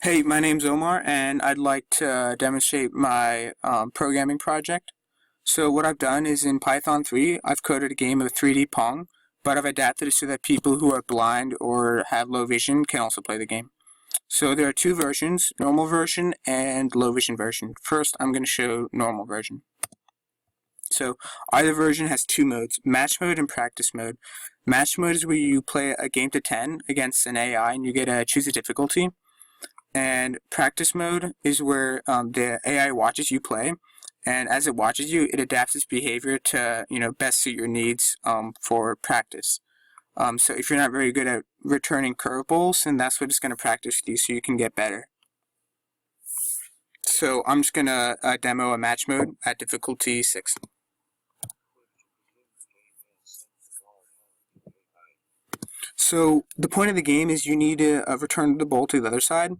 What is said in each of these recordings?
Hey, my name's Omar, and I'd like to demonstrate my programming project. So what I've done is in Python 3, I've coded a game of 3D Pong, but I've adapted it so that people who are blind or have low vision can also play the game. So there are two versions, normal version and low vision version. First, I'm going to show normal version. So either version has two modes, match mode and practice mode. Match mode is where you play a game to 10 against an AI and you get to choose a difficulty. And practice mode is where the AI watches you play, and as it watches you, it adapts its behavior to best suit your needs for practice. So if you're not very good at returning curveballs, then that's what it's going to practice with you so you can get better. So I'm just going to demo a match mode at difficulty 6. So the point of the game is you need to return the ball to the other side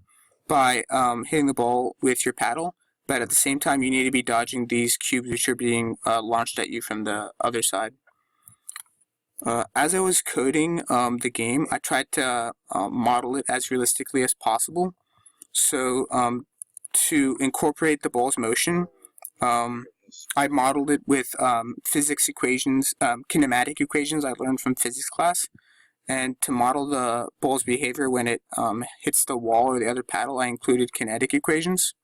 by hitting the ball with your paddle, but at the same time you need to be dodging these cubes which are being launched at you from the other side. As I was coding the game, I tried to model it as realistically as possible. So to incorporate the ball's motion, I modeled it with physics equations, kinematic equations I learned from physics class. And to model the ball's behavior when it hits the wall or the other paddle, I included kinetic equations.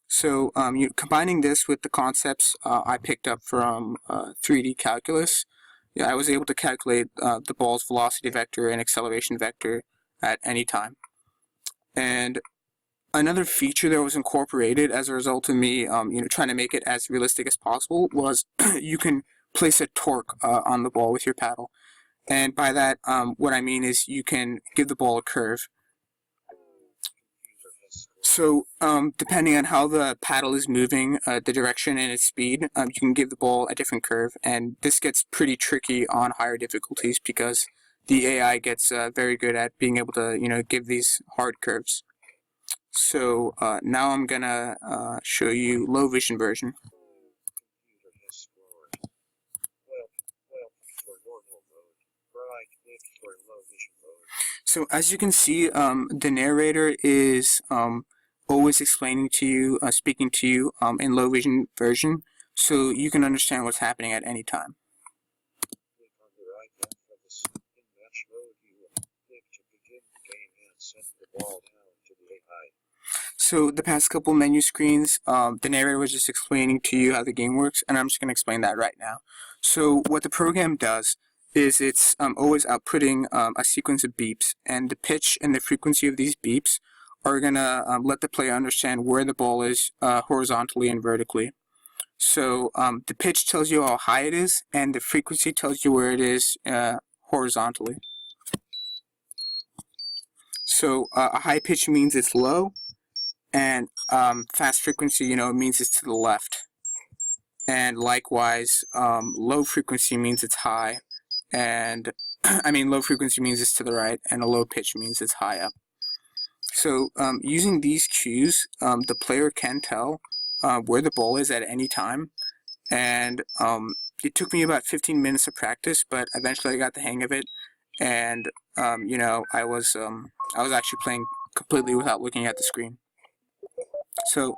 So combining this with the concepts I picked up from 3D calculus, I was able to calculate the ball's velocity vector and acceleration vector at any time. And another feature that was incorporated as a result of me trying to make it as realistic as possible was you can place a torque on the ball with your paddle. And by that, what I mean is you can give the ball a curve. So depending on how the paddle is moving, the direction and its speed, you can give the ball a different curve. And this gets pretty tricky on higher difficulties because the AI gets very good at being able to give these hard curves. So now I'm gonna show you low vision version. So as you can see, the narrator is always explaining to you, speaking to you in low vision version, so you can understand what's happening at any time. So the past couple menu screens, the narrator was just explaining to you how the game works, and I'm just going to explain that right now. So what the program does is it's always outputting a sequence of beeps, and the pitch and the frequency of these beeps are going to let the player understand where the ball is horizontally and vertically. So the pitch tells you how high it is, and the frequency tells you where it is horizontally. So a high pitch means it's low, and fast frequency, means it's to the left. And likewise, low frequency means it's high, and low frequency means it's to the right, and a low pitch means it's high up. So using these cues, the player can tell where the ball is at any time, and it took me about 15 minutes of practice, but eventually I got the hang of it, and I was actually playing completely without looking at the screen. So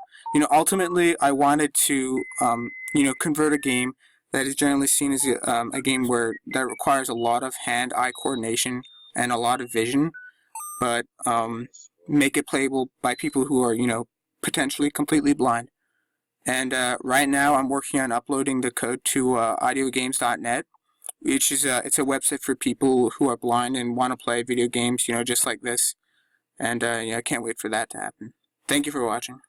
ultimately I wanted to convert a game that is generally seen as a game that requires a lot of hand-eye coordination and a lot of vision, but make it playable by people who are potentially completely blind. And right now I'm working on uploading the code to audiogames.net, which is it's a website for people who are blind and want to play video games just like this. And I can't wait for that to happen. Thank you for watching.